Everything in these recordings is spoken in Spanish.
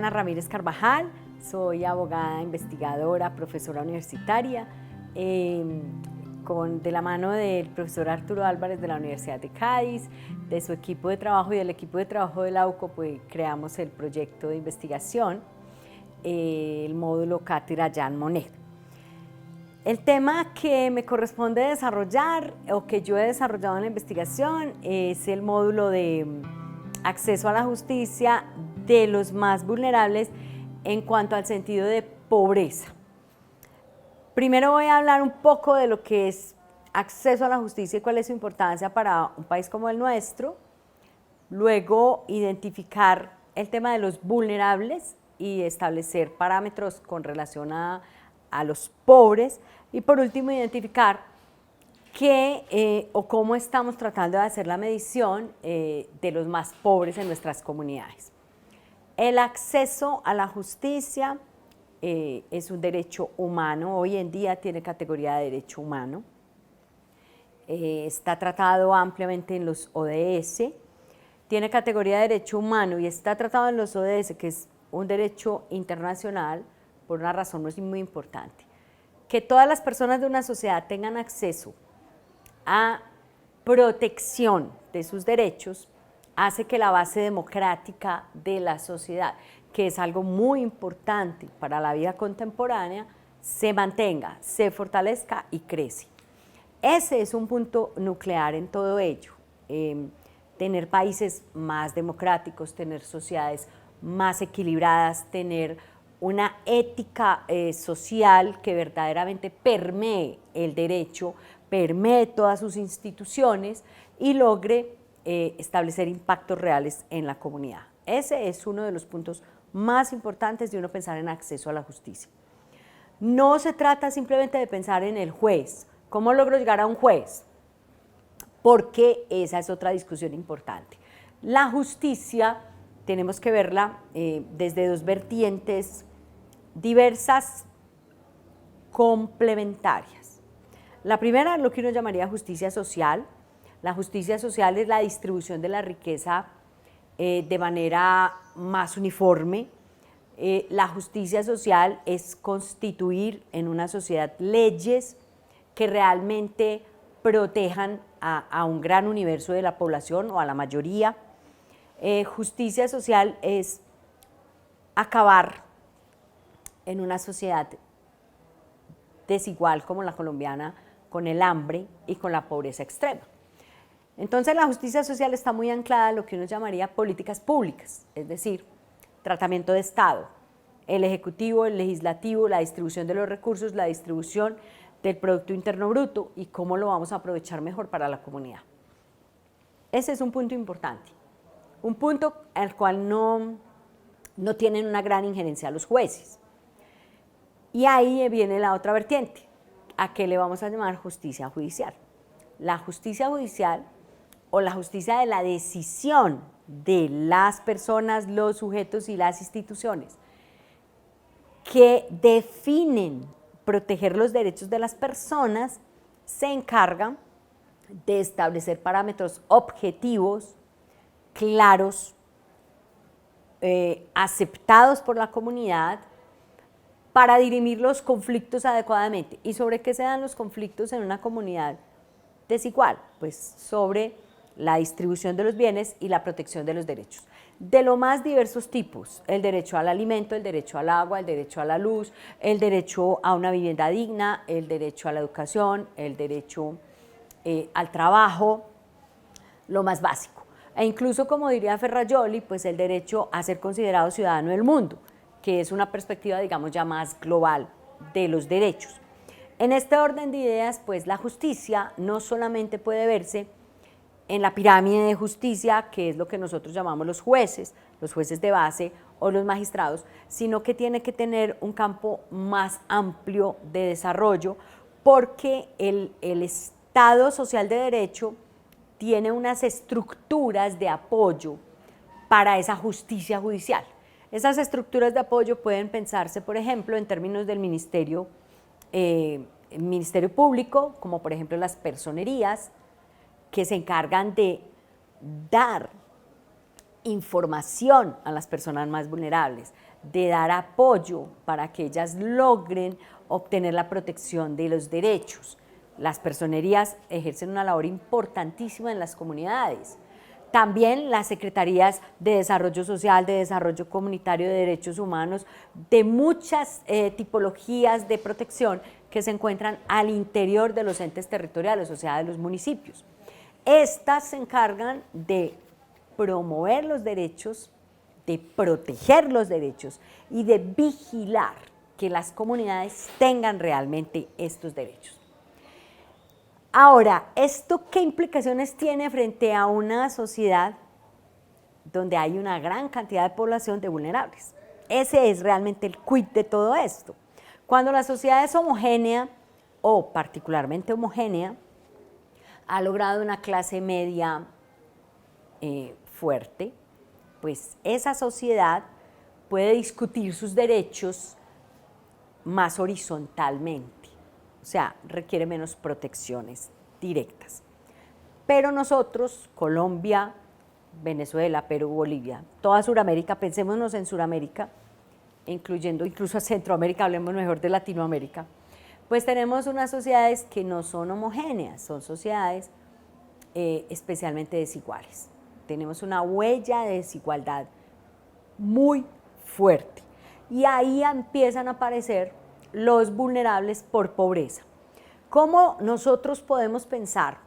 Ana Ramírez Carvajal, soy abogada, investigadora, profesora universitaria, de la mano del profesor Arturo Álvarez de la Universidad de Cádiz, de su equipo de trabajo y del equipo de trabajo de la UCO, pues creamos el proyecto de investigación, el módulo Cátedra Jean Monnet. El tema que me corresponde desarrollar o que yo he desarrollado en la investigación es el módulo de acceso a la justicia de los más vulnerables en cuanto al sentido de pobreza. Primero voy a hablar un poco de lo que es acceso a la justicia y cuál es su importancia para un país como el nuestro. Luego identificar el tema de los vulnerables y establecer parámetros con relación a los pobres. Y por último, identificar qué o cómo estamos tratando de hacer la medición de los más pobres en nuestras comunidades. El acceso a la justicia es un derecho humano, hoy en día tiene categoría de derecho humano, está tratado ampliamente en los ODS, tiene categoría de derecho humano y está tratado en los ODS, que es un derecho internacional, por una razón muy importante. Que todas las personas de una sociedad tengan acceso a protección de sus derechos hace que la base democrática de la sociedad, que es algo muy importante para la vida contemporánea, se mantenga, se fortalezca y crece. Ese es un punto nuclear en todo ello. Tener países más democráticos, tener sociedades más equilibradas, tener una ética social que verdaderamente permee el derecho, permee todas sus instituciones y logre establecer impactos reales en la comunidad. Ese es uno de los puntos más importantes de uno pensar en acceso a la justicia. No se trata simplemente de pensar en el juez. ¿Cómo logro llegar a un juez? Porque esa es otra discusión importante. La justicia tenemos que verla desde dos vertientes diversas, complementarias. La primera es lo que uno llamaría justicia social. La justicia social es la distribución de la riqueza de manera más uniforme. La justicia social es constituir en una sociedad leyes que realmente protejan a un gran universo de la población o a la mayoría. Justicia social es acabar en una sociedad desigual como la colombiana con el hambre y con la pobreza extrema. Entonces la justicia social está muy anclada en lo que uno llamaría políticas públicas, es decir, tratamiento de Estado, el ejecutivo, el legislativo, la distribución de los recursos, la distribución del Producto Interno Bruto y cómo lo vamos a aprovechar mejor para la comunidad. Ese es un punto importante, un punto al cual no tienen una gran injerencia los jueces. Y ahí viene la otra vertiente, ¿a qué le vamos a llamar justicia judicial? La justicia judicial o la justicia de la decisión de las personas, los sujetos y las instituciones que definen proteger los derechos de las personas, se encargan de establecer parámetros objetivos, claros, aceptados por la comunidad, para dirimir los conflictos adecuadamente. ¿Y sobre qué se dan los conflictos en una comunidad desigual? Pues sobre la distribución de los bienes y la protección de los derechos. De los más diversos tipos, el derecho al alimento, el derecho al agua, el derecho a la luz, el derecho a una vivienda digna, el derecho a la educación, el derecho al trabajo, lo más básico. E incluso, como diría Ferrajoli, pues el derecho a ser considerado ciudadano del mundo, que es una perspectiva, digamos, ya más global de los derechos. En este orden de ideas, pues la justicia no solamente puede verse en la pirámide de justicia, que es lo que nosotros llamamos los jueces de base o los magistrados, sino que tiene que tener un campo más amplio de desarrollo, porque el Estado social de derecho tiene unas estructuras de apoyo para esa justicia judicial. Esas estructuras de apoyo pueden pensarse, por ejemplo, en términos del ministerio público, como por ejemplo las personerías, que se encargan de dar información a las personas más vulnerables, de dar apoyo para que ellas logren obtener la protección de los derechos. Las personerías ejercen una labor importantísima en las comunidades. También las secretarías de desarrollo social, de desarrollo comunitario, de derechos humanos, de muchas tipologías de protección que se encuentran al interior de los entes territoriales, o sea, de los municipios. Estas se encargan de promover los derechos, de proteger los derechos y de vigilar que las comunidades tengan realmente estos derechos. Ahora, ¿esto qué implicaciones tiene frente a una sociedad donde hay una gran cantidad de población de vulnerables? Ese es realmente el quid de todo esto. Cuando la sociedad es homogénea, o particularmente homogénea, ha logrado una clase media fuerte, pues esa sociedad puede discutir sus derechos más horizontalmente. O sea, requiere menos protecciones directas. Pero nosotros, Colombia, Venezuela, Perú, Bolivia, toda Sudamérica, pensémonos en Sudamérica, incluyendo incluso a Centroamérica, hablemos mejor de Latinoamérica, pues tenemos unas sociedades que no son homogéneas, son sociedades especialmente desiguales. Tenemos una huella de desigualdad muy fuerte y ahí empiezan a aparecer los vulnerables por pobreza. ¿Cómo nosotros podemos pensar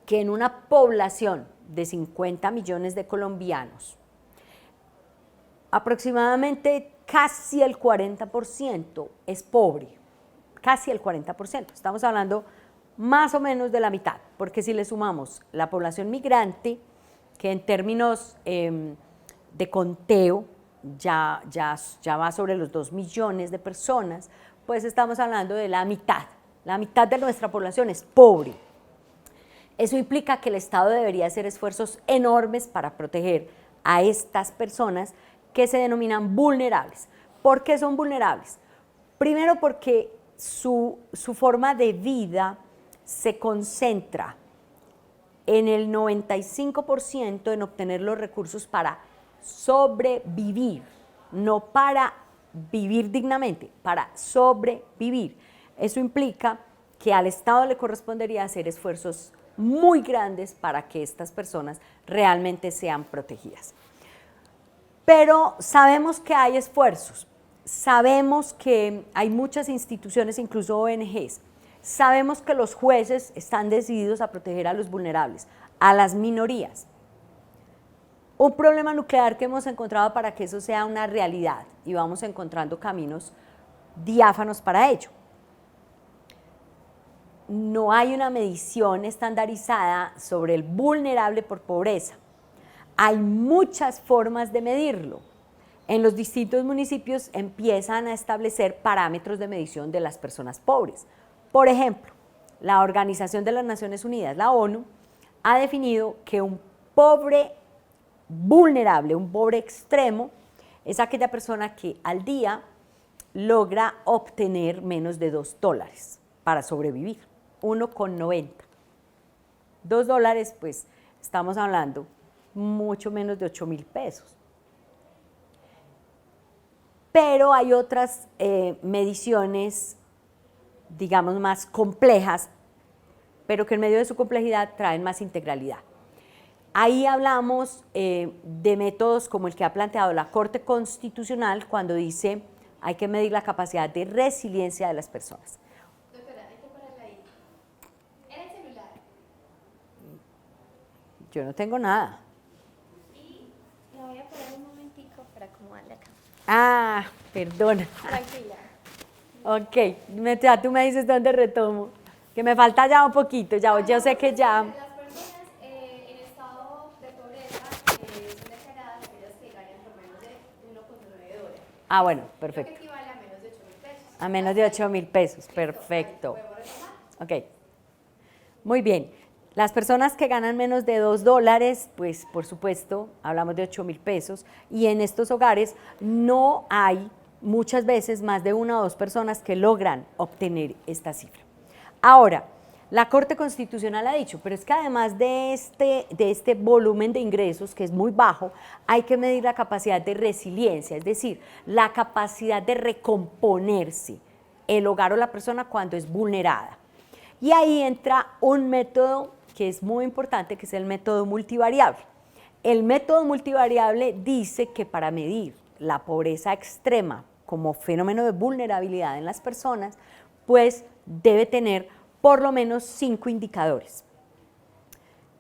que en una población de 50 millones de colombianos, aproximadamente casi el 40% es pobre? Casi el 40%, estamos hablando más o menos de la mitad, porque si le sumamos la población migrante, que en términos de conteo ya va sobre los 2 millones de personas, pues estamos hablando de la mitad de nuestra población es pobre. Eso implica que el Estado debería hacer esfuerzos enormes para proteger a estas personas que se denominan vulnerables. ¿Por qué son vulnerables? Primero porque su forma de vida se concentra en el 95% en obtener los recursos para sobrevivir, no para vivir dignamente, para sobrevivir. Eso implica que al Estado le correspondería hacer esfuerzos muy grandes para que estas personas realmente sean protegidas. Pero sabemos que hay esfuerzos, sabemos que hay muchas instituciones, incluso ONGs, sabemos que los jueces están decididos a proteger a los vulnerables, a las minorías. Un problema nuclear que hemos encontrado para que eso sea una realidad y vamos encontrando caminos diáfanos para ello. No hay una medición estandarizada sobre el vulnerable por pobreza. Hay muchas formas de medirlo. En los distintos municipios empiezan a establecer parámetros de medición de las personas pobres. Por ejemplo, la Organización de las Naciones Unidas, la ONU, ha definido que un pobre vulnerable, un pobre extremo, es aquella persona que al día logra obtener menos de $2 para sobrevivir, 1,90. $2, pues estamos hablando mucho menos de 8.000 pesos. Pero hay otras mediciones, digamos, más complejas, pero que en medio de su complejidad traen más integralidad. Ahí hablamos de métodos como el que ha planteado la Corte Constitucional cuando dice hay que medir la capacidad de resiliencia de las personas. Doctora, hay que pararla ahí. En el celular. Yo no tengo nada. Y la voy a parar un momentico para acomodarla acá. Ah, perdona. Tranquila. Ok, ya tú me dices dónde retomo, que me falta ya un poquito, ya, yo sé que ya... Las personas en estado de pobreza son declaradas aquellas que ganan por menos de $1,9. Ah, bueno, Lo que perfecto. equivale a menos de 8.000 pesos. A menos de 8.000 pesos, perfecto. ¿Podemos retomar? Ok, muy bien. Las personas que ganan menos de $2, pues por supuesto, hablamos de 8.000 pesos, y en estos hogares no hay muchas veces más de 1 o 2 personas que logran obtener esta cifra. Ahora, La Corte Constitucional ha dicho, pero es que además de este volumen de ingresos, que es muy bajo, hay que medir la capacidad de resiliencia, es decir, la capacidad de recomponerse el hogar o la persona cuando es vulnerada. Y ahí entra un método que es muy importante, que es el método multivariable. El método multivariable dice que para medir la pobreza extrema como fenómeno de vulnerabilidad en las personas, pues debe tener por lo menos 5 indicadores.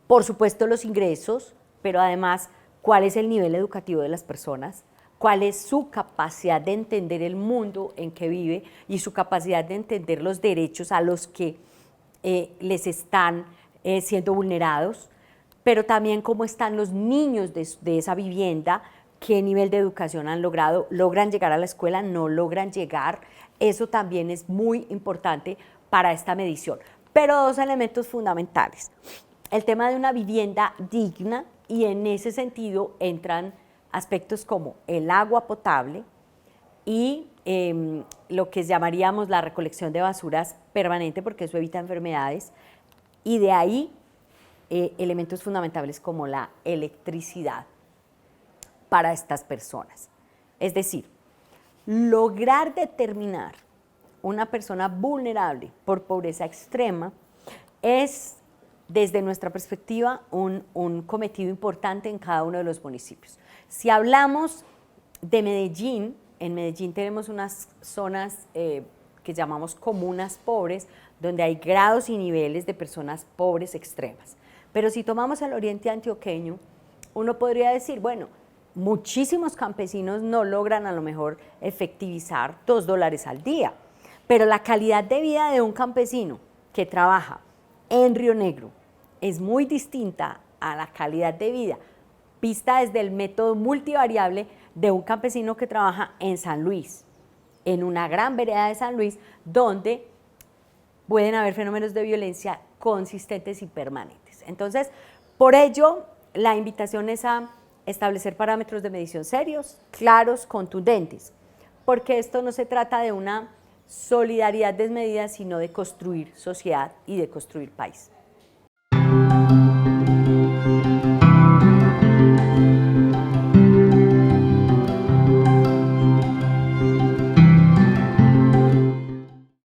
Por supuesto los ingresos, pero además cuál es el nivel educativo de las personas, cuál es su capacidad de entender el mundo en que vive y su capacidad de entender los derechos a los que les están siendo vulnerados, pero también cómo están los niños de esa vivienda, qué nivel de educación han logrado, logran llegar a la escuela, no logran llegar. Eso también es muy importante para esta medición. Pero 2 elementos fundamentales. El tema de una vivienda digna, y en ese sentido entran aspectos como el agua potable y lo que llamaríamos la recolección de basuras permanente, porque eso evita enfermedades, y de ahí elementos fundamentales como la electricidad para estas personas. Es decir, lograr determinar una persona vulnerable por pobreza extrema es, desde nuestra perspectiva, un cometido importante en cada uno de los municipios. Si hablamos de Medellín, en Medellín tenemos unas zonas que llamamos comunas pobres, donde hay grados y niveles de personas pobres extremas. Pero si tomamos el oriente antioqueño, uno podría decir, bueno, muchísimos campesinos no logran a lo mejor efectivizar $2 al día, pero la calidad de vida de un campesino que trabaja en Río Negro es muy distinta a la calidad de vida vista desde el método multivariable de un campesino que trabaja en San Luis, en una gran vereda de San Luis, donde pueden haber fenómenos de violencia consistentes y permanentes. Entonces, por ello, la invitación es a establecer parámetros de medición serios, claros, contundentes, porque esto no se trata de una solidaridad desmedida, sino de construir sociedad y de construir país.